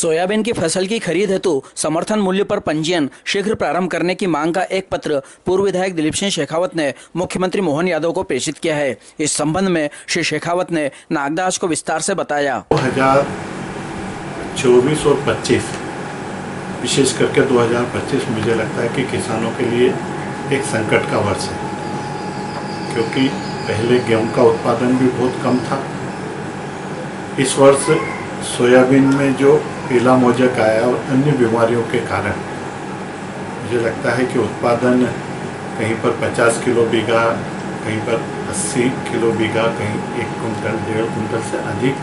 Soybean की फसल की खरीद हेतु समर्थन मूल्य पर पंजीयन शीघ्र प्रारंभ करने की मांग का एक पत्र पूर्व विधायक दिलीप सिंह शेखावत ने मुख्यमंत्री मोहन यादव को प्रेषित किया है। इस संबंध में श्री शेखावत ने नागदास को विस्तार से बताया। 2024 और 25 विशेष करके 2025 मुझे लगता है कि किसानों के लिए एक संकट का वर्ष है, क्योंकि पहले गेहूं का उत्पादन भी बहुत कम था। इस वर्ष सोयाबीन में जो पीला मोजक आया और अन्य बीमारियों के कारण मुझे लगता है कि उत्पादन कहीं पर 50 किलो बीघा, कहीं पर 80 किलो बीघा, कहीं 1 कुंटल 1.5 कुंटल से अधिक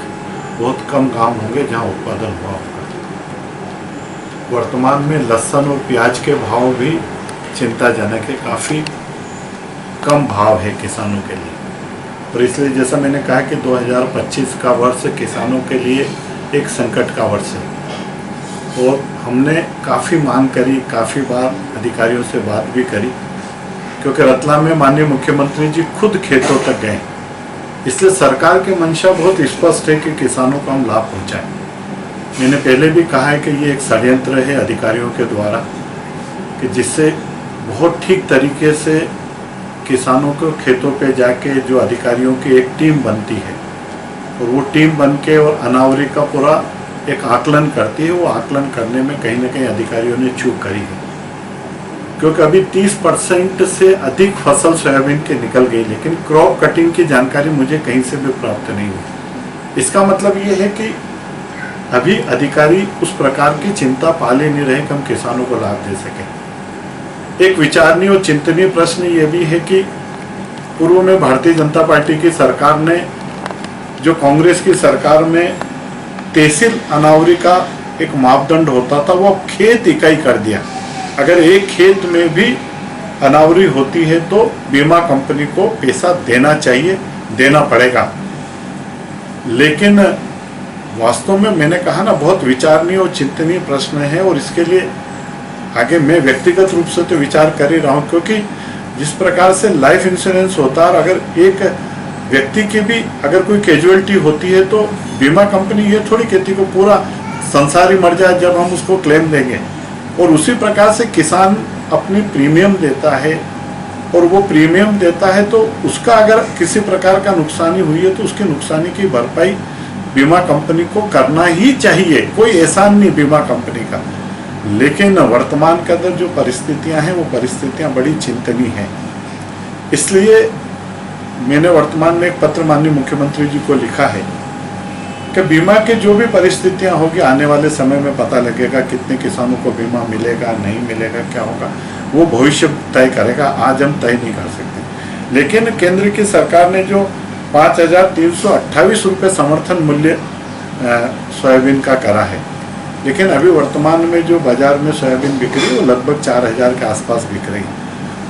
बहुत कम गांव होंगे जहां उत्पादन हुआ होगा। वर्तमान में लहसुन और प्याज के भाव भी चिंताजनक है, काफ़ी कम भाव है किसानों के लिए। और इसलिए जैसा मैंने कहा कि 2025 का वर्ष किसानों के लिए एक संकट का वर्ष है। और हमने काफ़ी मांग करी, काफ़ी बार अधिकारियों से बात भी करी, क्योंकि रतलाम में माननीय मुख्यमंत्री जी खुद खेतों तक गए। इसलिए सरकार की मंशा बहुत स्पष्ट है कि किसानों को हम लाभ पहुँचाएं। मैंने पहले भी कहा है कि ये एक षड्यंत्र है अधिकारियों के द्वारा, कि जिससे बहुत ठीक तरीके से किसानों को खेतों पे जाके जो अधिकारियों की एक टीम बनती है और वो टीम बन के और अनावरी का पूरा एक आकलन करती है, वो आकलन करने में कहीं ना कहीं अधिकारियों ने चूक करी है। क्योंकि अभी 30% से अधिक फसल सोयाबीन की निकल गई, लेकिन क्रॉप कटिंग की जानकारी मुझे कहीं से भी प्राप्त नहीं हुई। इसका मतलब ये है कि अभी अधिकारी उस प्रकार की चिंता पाले नहीं रहे कि हम किसानों को लाभ दे सकें। एक विचारणीय और चिंतनीय प्रश्न ये भी है कि पूर्व में भारतीय जनता पार्टी की सरकार ने, जो कांग्रेस की सरकार में तहसील अनावरी का एक मापदंड होता था, वो खेत इकाई कर दिया। अगर एक खेत में भी अनावरी होती है तो बीमा कंपनी को पैसा देना चाहिए, देना पड़ेगा। लेकिन वास्तव में मैंने कहा ना, बहुत विचारणीय और चिंतनीय प्रश्न है। और इसके लिए आगे मैं व्यक्तिगत रूप से तो विचार कर ही रहा हूँ, क्योंकि जिस प्रकार से लाइफ इंश्योरेंस होता है, अगर एक व्यक्ति की भी अगर कोई कैजुअलिटी होती है तो बीमा कंपनी ये थोड़ी कहती को पूरा संसार ही मर जाए जब हम उसको क्लेम देंगे। और उसी प्रकार से किसान अपनी प्रीमियम देता है, और वो प्रीमियम देता है तो उसका अगर किसी प्रकार का नुकसानी हुई है तो उसकी नुकसानी की भरपाई बीमा कंपनी को करना ही चाहिए, कोई एहसान नहीं बीमा कंपनी का। लेकिन वर्तमान के अंदर जो परिस्थितियां हैं वो परिस्थितियां बड़ी चिंतनीय हैं। इसलिए मैंने वर्तमान में एक पत्र माननीय मुख्यमंत्री जी को लिखा है कि बीमा की जो भी परिस्थितियां होगी आने वाले समय में पता लगेगा, कितने किसानों को बीमा मिलेगा, नहीं मिलेगा, क्या होगा, वो भविष्य तय करेगा। आज हम तय नहीं कर सकते। लेकिन केंद्र की सरकार ने जो 5,328 रुपये समर्थन मूल्य सोयाबीन का करा है, लेकिन अभी वर्तमान में जो बाजार में सोयाबीन बिक रही है वो लगभग 4,000 के आसपास बिक रही है।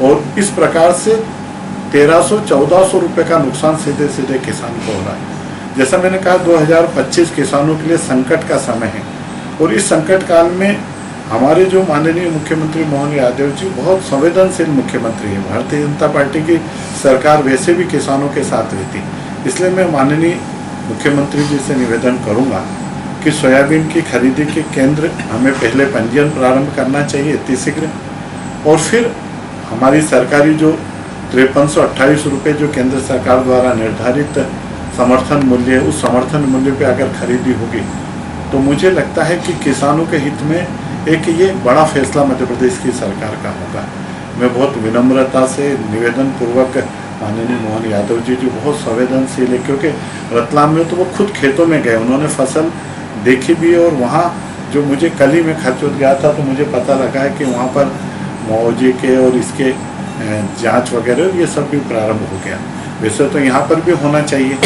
और इस प्रकार से 1,300-1,400 रुपये का नुकसान सीधे सीधे किसान को हो रहा है। जैसा मैंने कहा, 2025 किसानों के लिए संकट का समय है। और इस संकट काल में हमारे जो माननीय मुख्यमंत्री मोहन यादव जी बहुत संवेदनशील मुख्यमंत्री हैं। भारतीय जनता पार्टी की सरकार वैसे भी किसानों के साथ रहती, इसलिए मैं माननीय मुख्यमंत्री जी से निवेदन करूँगा कि सोयाबीन की खरीदी के केंद्र हमें पहले पंजीयन प्रारंभ करना चाहिए अति शीघ्र, और फिर हमारी सरकारी जो 5328 रुपये जो केंद्र सरकार द्वारा निर्धारित समर्थन मूल्य है, उस समर्थन मूल्य पे अगर खरीदी होगी तो मुझे लगता है कि किसानों के हित में एक ये बड़ा फैसला मध्य प्रदेश की सरकार का होगा। मैं बहुत विनम्रता से निवेदन पूर्वक माननीय मोहन यादव जी जो बहुत संवेदनशील है, क्योंकि रतलाम में तो वो खुद खेतों में गए, उन्होंने फसल देखी भी। और वहाँ जो मुझे कल ही में खर्चोत गया था तो मुझे पता लगा है कि वहाँ पर मुआवजे के और इसके जांच वगैरह ये सब भी प्रारंभ हो गया। वैसे तो यहाँ पर भी होना चाहिए,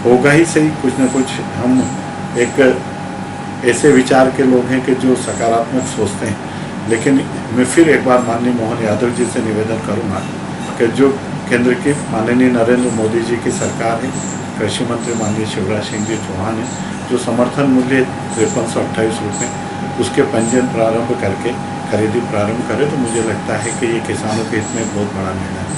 होगा ही सही, कुछ न कुछ। हम एक ऐसे विचार के लोग हैं कि जो सकारात्मक सोचते हैं। लेकिन मैं फिर एक बार माननीय मोहन यादव जी से निवेदन करूँगा कि जो केंद्र की माननीय नरेंद्र मोदी जी की सरकार है, कृषि मंत्री माननीय शिवराज सिंह जी चौहान है, जो समर्थन मूल्य 5328 रुपये उसके पंजीयन प्रारंभ करके खरीदी प्रारंभ करे तो मुझे लगता है कि ये किसानों के हित में बहुत बड़ा निर्णय है।